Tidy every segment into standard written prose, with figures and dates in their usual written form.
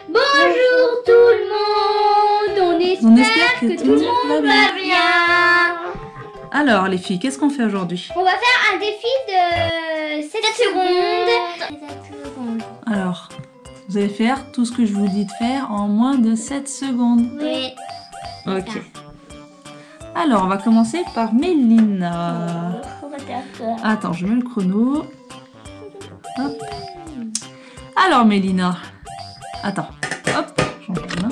Bonjour tout le monde. On espère que tout le monde va bien. Alors les filles, qu'est-ce qu'on fait aujourd'hui? On va faire un défi de 7 secondes. Alors, vous allez faire tout ce que je vous dis de faire en moins de 7 secondes. Oui. Ok. Alors, on va commencer par Mélina. Attends, je mets le chrono. Hop. Alors Mélina. Attends. Hop, change de main.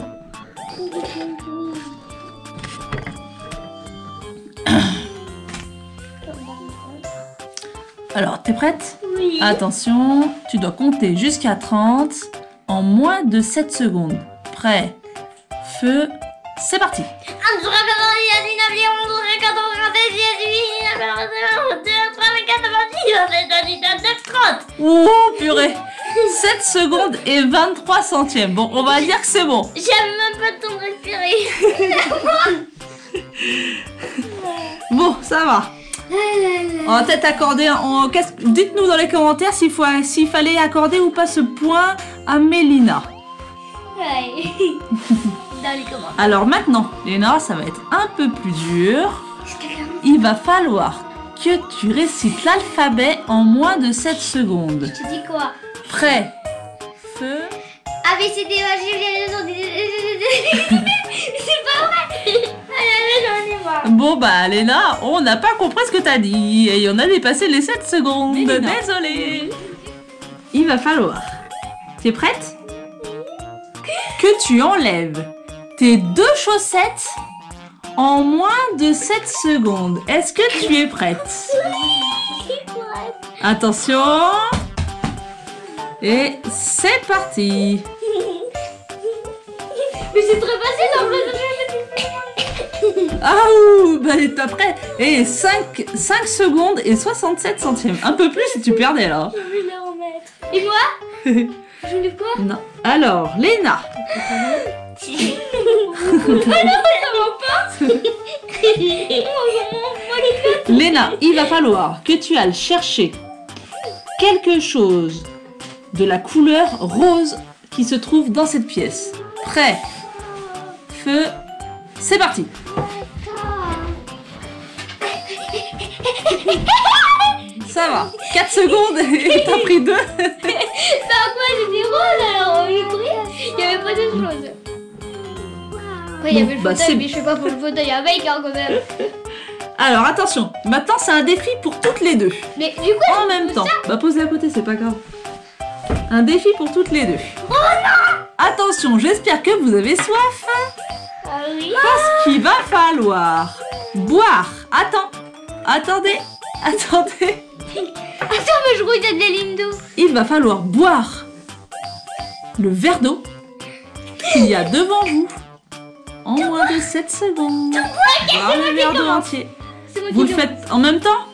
Alors, t'es prête? Oui. Attention, tu dois compter jusqu'à 30 en moins de 7 secondes. Prêt? Feu, c'est parti! Oh purée! 7 secondes et 23 centièmes. Bon, on va dire que c'est bon. J'avais même pas le temps de respirer. Bon, ça va. On va peut-être accorder... Dites-nous dans les commentaires s'il fallait accorder ou pas ce point à Mélina. Ouais. Dans les commentaires. Alors maintenant, Léna, ça va être un peu plus dur. Il va falloir que tu récites l'alphabet en moins de 7 secondes. Tu dis quoi? Prêt? Feu. A, B, C, D, E, F, G, c'est pas vrai. Allez, j'en ai marre. Bon bah Léna, on n'a pas compris ce que t'as dit et on a dépassé les 7 secondes. Mélina. Désolée. Il va falloir. Tu es prête? Que tu enlèves tes 2 chaussettes en moins de 7 secondes. Est-ce que tu es prête? Attention. Et c'est parti. Mais c'est très facile en plus. Ah ouh, bah t'es prêt. Et 5 secondes et 67 centièmes. Un peu plus si tu perdais là. Je vais les remettre. Et moi? Je lève quoi? Non. Alors, Léna. Léna, il va falloir que tu ailles chercher quelque chose de la couleur rose qui se trouve dans cette pièce. Prêt? Feu, c'est parti. Ça va. 4 secondes et t'as pris 2. Bah quoi, c'était rose alors, j'ai pris. Il n'y avait pas d'autre chose. Après, il y avait le fauteuil, mais je sais pas pour le fauteuil avec hein, quand même. Alors attention, maintenant c'est un défi pour toutes les deux. Mais du coup, En même temps. Bah pose-les à côté, c'est pas grave. Un défi pour toutes les deux. Oh non! Attention, j'espère que vous avez soif. Ah oui. Parce qu'il va falloir boire. Attendez. Attends, mais je crois qu'il y a de la ligne d'eau. Il va falloir boire le verre d'eau qu'il y a devant vous en moins de 7 secondes. Boire le verre d'eau entier. Vous le faites en même temps?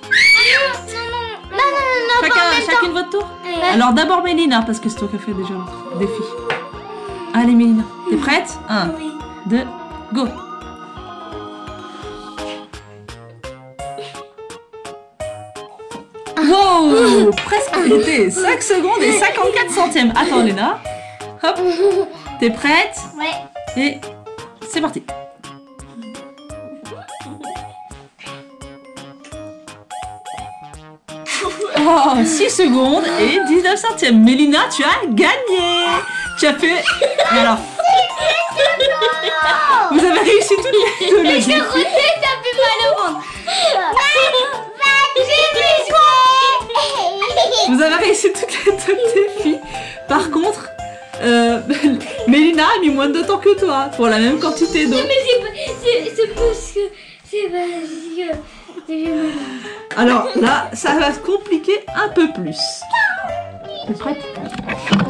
Non, Chacune votre tour? Ouais. Alors d'abord Mélina, parce que c'est toi qui as fait déjà le défi. Allez Mélina, t'es prête? 1, 2, go! Wow! Presque été 5 secondes et 54 centièmes. Attends Léna. Hop. T'es prête? Ouais. Et c'est parti. Oh, 6 secondes et 19 centièmes. Mélina, tu as gagné. Tu as fait... Et alors, vous avez réussi toutes les deux les Je défis. retais, ça fait mal au ventre. Vous avez réussi toutes les deux défis. Par contre, Mélina a mis moins de temps que toi pour la même quantité d'eau. Mais c'est parce que... C'est parce que... j'ai mal. Alors là, ça va se compliquer un peu plus. T'es prête?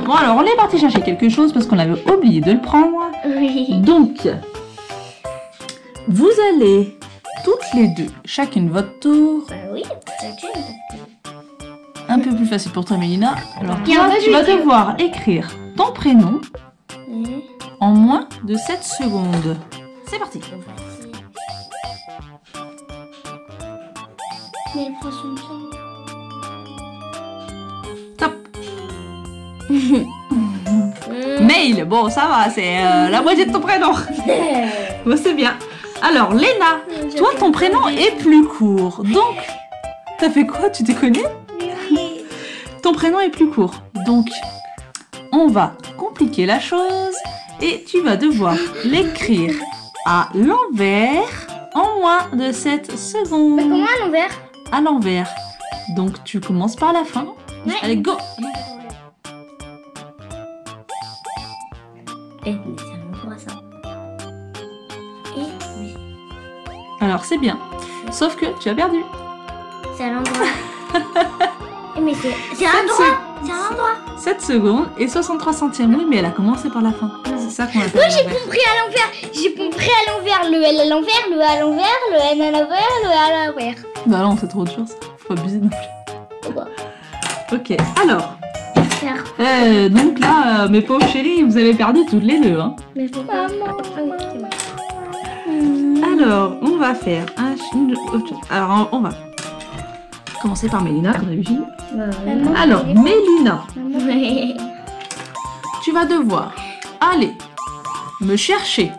Bon alors, on est parti chercher quelque chose parce qu'on avait oublié de le prendre. Oui. Donc, vous allez toutes les deux, chacune votre tour. Bah oui, chacune. Un peu plus facile pour toi, Mélina. Alors, Et toi, un peu tu vas plus dur. devoir écrire ton prénom en moins de 7 secondes. C'est parti. Mais le prochain Top. Mail, bon ça va, c'est la moitié de ton prénom. Bon, c'est bien. Alors, Léna, toi ton prénom est plus court. Donc, t'as fait quoi? Tu t'es connue? Ton prénom est plus court. Donc, on va compliquer la chose et tu vas devoir l'écrire à l'envers en moins de 7 secondes. Mais comment à l'envers? À l'envers. Donc, tu commences par la fin. Ouais. Allez, go! Eh, mais c'est à l'endroit ça. Et oui. Alors, c'est bien. Sauf que tu as perdu. C'est à l'endroit. Eh, mais c'est à Sept l'endroit. C'est à l'endroit. 7 secondes et 63 centièmes. Oui, mais elle a commencé par la fin. C'est ça qu'on appelle. Moi j'ai compris à l'envers. J'ai compris à l'envers. Le L à l'envers, le A à l'envers, le N à l'envers, le A à l'envers. Bah non, c'est trop dur ça. Faut pas abuser non plus. Ok, alors. Donc là, mes pauvres chéris, vous avez perdu toutes les deux. Hein. Mais faut pas. Alors, on va faire un... Alors, on va commencer par Mélina, comme d'habitude. Alors, Mélina, tu vas devoir aller me chercher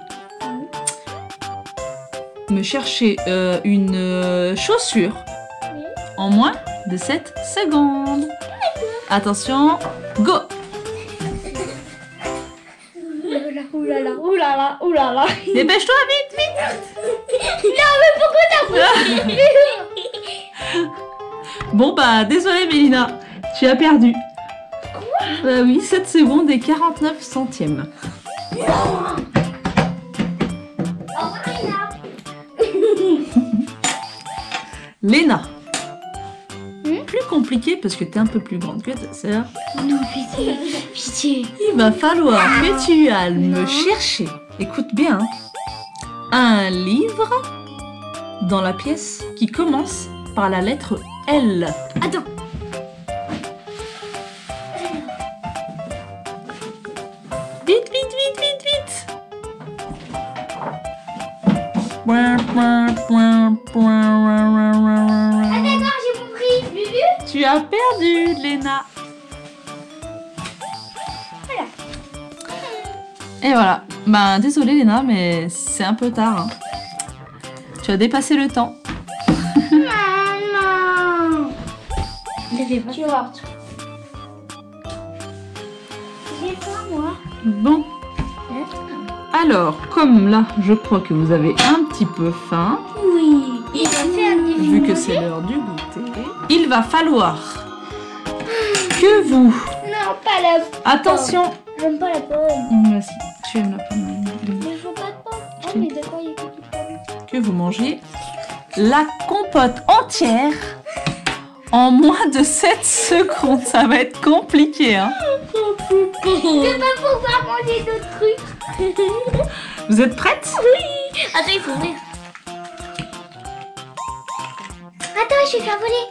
une chaussure en moins de 7 secondes. Attention, go! Oulala, oulala, oulala. Dépêche-toi, vite, vite! Non, mais pourquoi t'as pris? Bon bah, désolé Mélina, tu as perdu. Quoi? Oui, 7 secondes et 49 centièmes. Léna. Plus compliqué parce que t'es un peu plus grande que ta sœur. Non, pitié, pitié. Il va falloir que tu ailles me chercher, écoute bien, un livre dans la pièce qui commence par la lettre L. Attends. Vite, vite, vite, vite, vite. Ah d'accord, j'ai compris. Lulu. Tu as perdu, Léna. Voilà. Et voilà. Ben, désolée, Léna, mais c'est un peu tard. Hein. Tu as dépassé le temps. Maman. Tu es morte. J'ai faim, moi. Bon. Alors, comme là, je crois que vous avez un petit peu faim, Oui. Il va faire des vu que c'est l'heure du goûter, il va falloir que vous... Non, pas la pomme. Attention. J'aime pas la pomme. Vas-y, tu aimes la pomme. Mais je veux pas de pomme. Ah, mais d'accord, il y a que du pomme. Que vous mangez la compote entière en moins de 7 secondes. Ça va être compliqué, hein. Je vais pas pouvoir manger d'autres trucs. Vous êtes prêtes? Oui. Attends, il faut ouvrir. Attends, je vais faire voler.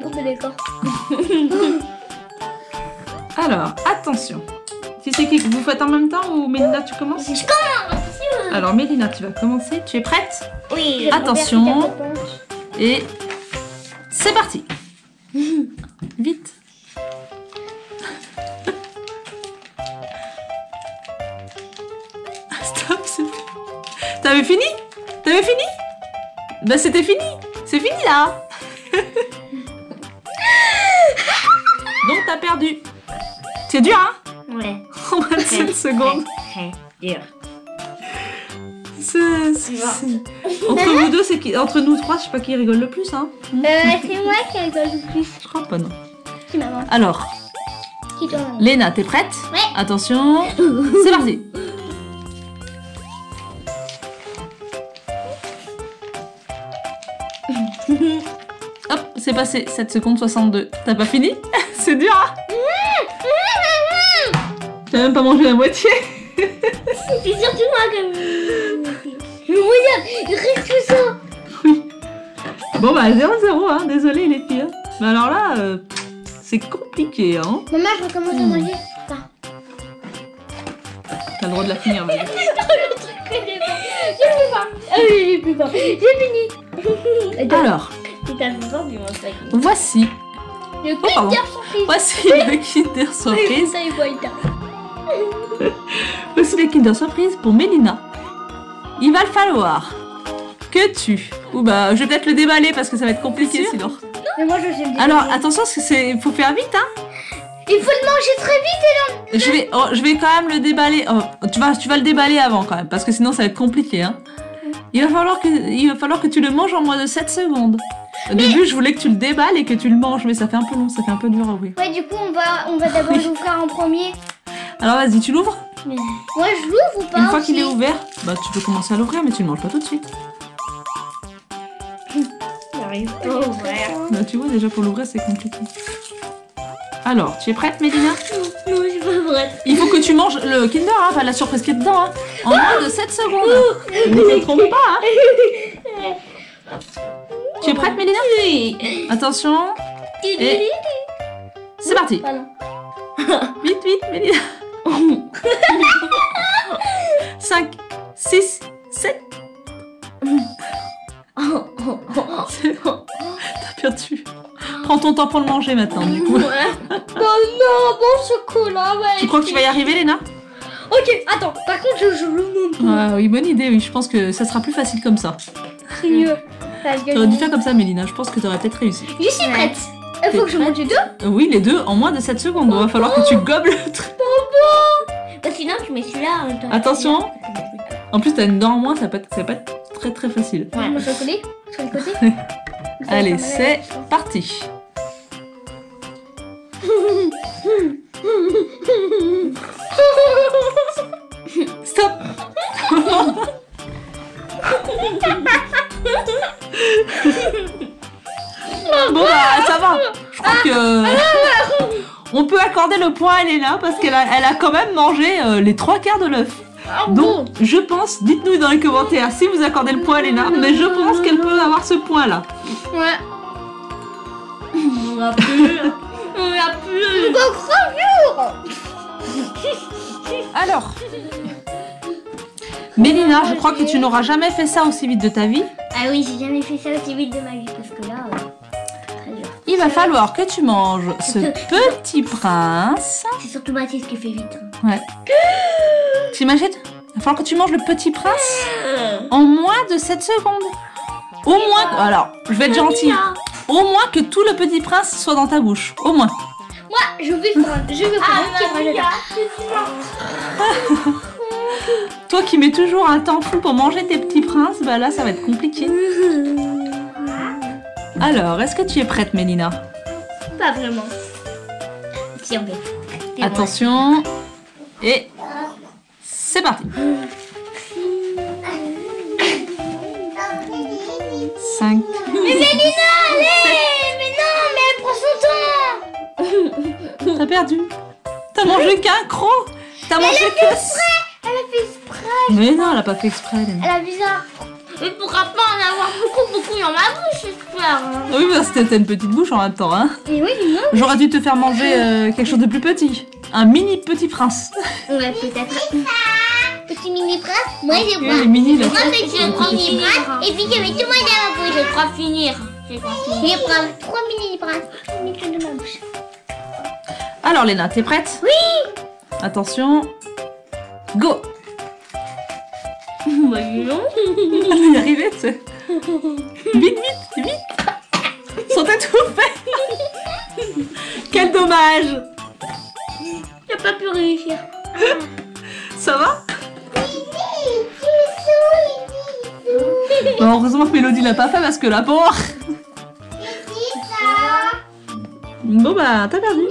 Bon, ben d'accord. Alors, attention. Tu sais qui vous faites en même temps ou Mélina, tu commences? Je commence. Alors, Mélina, tu vas commencer. Tu es prête? Oui. Attention. Et c'est parti. Vite. Stop, c'est... T'avais fini? T'avais fini? Bah c'était fini. C'est fini là. Donc t'as perdu. C'est dur hein? Ouais. En 27 secondes. Très dur. Entre vous deux, c'est qui... Entre nous trois, je sais pas qui rigole le plus hein. C'est moi qui rigole le plus. Je crois pas non. C'est maman. Alors, Qui toi? Léna, t'es prête? Ouais. Attention, c'est parti. Hop, c'est passé, 7 secondes 62. T'as pas fini? C'est dur hein? T'as même pas mangé la moitié. C'est surtout moi comme... Regarde, il reste tout ça. Oui. Bon bah 0-0 hein, désolé les filles. Mais alors là, c'est compliqué hein. Maman, je recommence à manger. Ça. T'as le droit de la finir, vas-y. Le truc que j'ai pas. J'ai plus faim. Ah oui, j'ai plus faim. J'ai fini. Alors, Si t'as plus faim, tu manges pas. voici Le pardon. Kinder Surprise. Voici le Kinder Surprise. Ça y est, Boïta. Voici le Kinder Surprise pour Mélina. Il va le falloir que tu... Ou bah, je vais peut-être le déballer parce que ça va être compliqué sinon. Mais moi, je sais le Alors, déballer. attention, parce que c'est... faut faire vite, hein. Il faut le manger très vite. Je vais quand même le déballer. Oh, tu vas le déballer avant quand même, parce que sinon ça va être compliqué, hein. Il va falloir que tu le manges en moins de 7 secondes. Au début, je voulais que tu le déballes et que tu le manges, mais ça fait un peu long, ça fait un peu dur à ouvrir. Ouais, du coup, on va d'abord l'ouvrir en premier. Alors vas-y, tu l'ouvres. Moi, je l'ouvre ou pas? Une fois qu'il est ouvert, bah tu peux commencer à l'ouvrir, mais tu le manges pas tout de suite. J'arrive pas à l'ouvrir. Bah, tu vois, déjà pour l'ouvrir, c'est compliqué. Alors, tu es prête, Mélina? Non, je suis pas prête. Il faut que tu manges le Kinder, hein, pas la surprise qui est dedans, hein, en moins de 7 secondes. Ne te trompe pas, hein. Tu es prête, Mélina? Oui. Attention. Et c'est parti. Pardon. Vite, vite, Mélina. 5, 6, 7. C'est bon. T'as perdu. Prends ton temps pour le manger maintenant, du coup. Ouais. Oh non, bon chocolat. Ouais. Tu crois que tu vas y arriver, Léna? Ok, attends. Par contre, je le montre. Oui, bonne idée, oui. Je pense que ça sera plus facile comme ça. C'est mieux. Parce que T'aurais dû faire comme ça, Mélina. Je pense que t'aurais peut-être réussi. je suis prête. Il faut que je mange les deux. Oui, les deux en moins de 7 secondes. Il va falloir que tu gobes le truc. Sinon, tu mets celui-là en même temps. Attention. En plus, t'as une dent en moins, ça va pas être très très facile. Ouais. Moi, je vais coller sur le côté. Allez, c'est parti. Stop. Bon bah ça va. Je crois que on peut accorder le point à Léna parce qu'elle a quand même mangé les 3/4 de l'œuf. Donc je pense, dites-nous dans les commentaires si vous accordez le point à Léna, mais je pense qu'elle peut avoir ce point là. Ouais. On va plus. On va plus. Alors, Mélina, je crois que tu n'auras jamais fait ça aussi vite de ta vie. Ah oui, j'ai jamais fait ça aussi vite de ma vie parce que là, très dur. Il va falloir que tu manges ce petit prince. C'est surtout Mathis qui fait vite. Ouais. T'imagines? Il va falloir que tu manges le petit prince en moins de 7 secondes. Au moins, alors, je vais être gentille. Au moins que tout le petit prince soit dans ta bouche. Au moins. Moi, je vais prendre un petit Toi qui mets toujours un temps fou pour manger tes petits princes, bah là, ça va être compliqué. Alors, est-ce que tu es prête, Mélina? Pas vraiment. Si, on fait. Attention. Et c'est parti. 5. Mais Mélina, allez! Mais non, mais elle prend son temps! T'as perdu. T'as mangé qu'un croc. T'as mangé que... Elle a fait exprès! Mais non, elle a pas fait exprès, Léna. Elle a bizarre. Mais pourra pas en avoir beaucoup dans ma bouche, j'espère. Oui, parce que t'as une petite bouche en même temps, hein. Et oui, non. J'aurais dû te faire manger quelque chose de plus petit. Un mini petit prince. Ouais, peut-être. Petit mini prince. Moi, je Oui, les mini, là. Moi, je prends mini prince. Et puis, je mets tout moi dans ma bouche. Je crois finir. Je prends 3 mini princes. Je mets tout dans ma bouche. Alors, Léna, t'es prête? Oui. Attention. Go. Bah, non. On va y arriver, tu sais. Vite, vite. Sont étouffés. Quel dommage. J'ai pas pu réussir. Ça va? Bon, heureusement que Mélodie l'a pas fait parce que la pauvre. Bon bah, t'as perdu.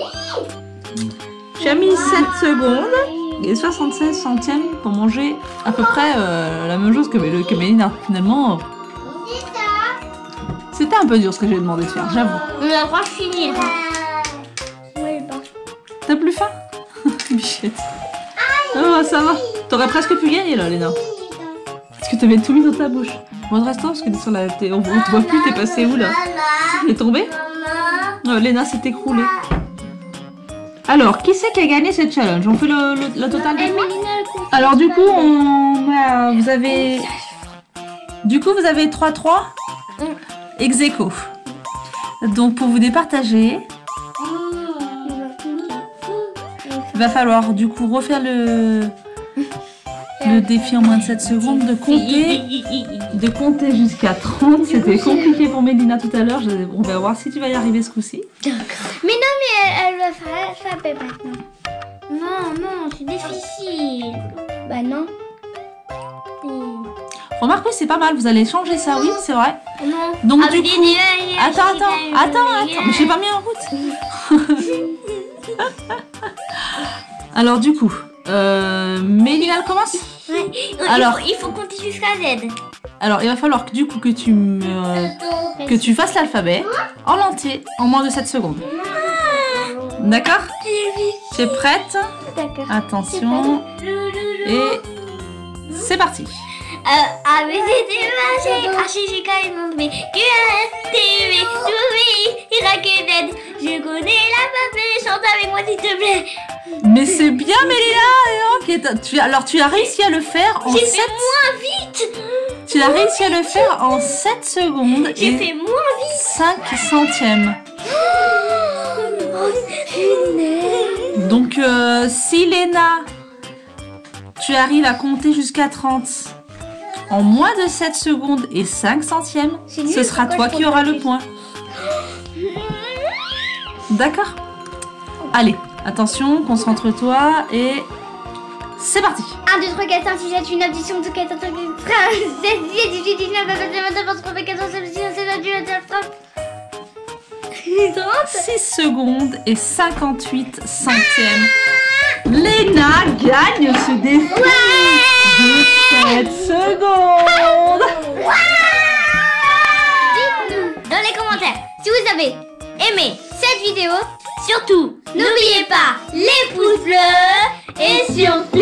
Tu as mis 7 secondes et 76 centièmes pour manger à peu près la même chose que Mélina. Finalement, c'était un peu dur ce que j'ai demandé de faire, j'avoue. On a le droit de finir. T'as plus faim? Bichette. Oh, ça va. T'aurais presque pu gagner là, Léna. Parce que t'avais tout mis dans ta bouche. Bon, reste parce que t'es sur la... on te voit plus, t'es passé où là? T'es tombé? Léna s'est écroulée. Alors, qui c'est qui a gagné cette challenge? On fait le total des points? Alors du coup, vous avez... Du coup, vous avez 3-3 ex aequo. Donc pour vous départager, Va falloir du coup refaire le défi en moins de 7 secondes, de compter jusqu'à 30. C'était compliqué pour Mélina tout à l'heure. On va voir si tu vas y arriver ce coup-ci. Mais non, mais elle va faire l'alphabet maintenant. Non, c'est difficile. Bah non. Remarque, oui, c'est pas mal. Vous allez changer ça, oui, c'est vrai. Non. Donc du coup... Attends. Mais j'ai pas mis en route. Alors du coup, Mélina, elle commence. Ouais. Alors, il faut compter jusqu'à Z. Alors, il va falloir que, du coup que tu fasses l'alphabet en entier en moins de 7 secondes. D'accord? Tu es prête? D'accord. Attention. Et c'est parti. A, B, C, D, E, F, G, H, I, J, K, L, M, N, P, Q, R, S, T, U, V, W, X, Y, Z. Je connais l'alphabet, chante avec moi s'il te plaît. Mais c'est bien, Mélina. Alors, tu as réussi à le faire en 7... J'ai fait moins vite. Tu as réussi à le faire en 7 secondes. J'ai fait moins vite. 5 centièmes. Donc, si Léna, tu arrives à compter jusqu'à 30 en moins de 7 secondes et 5 centièmes, ce sera toi qui auras le point. D'accord? Allez, attention, concentre-toi et c'est parti. 1, 2, 3, 4, 5, 6, 7, 8, 9, 10, 11, 12, 13, 14, 15, 16, 17, 18, 19, 20, 21, 22, 23, 24, 25, 26, 27, 28, 29, 30. 6 secondes et 58 centièmes. Léna gagne ce défi de 7 secondes. Dites-nous dans les commentaires si vous avez aimé cette vidéo. Surtout, n'oubliez pas les pouces bleus et surtout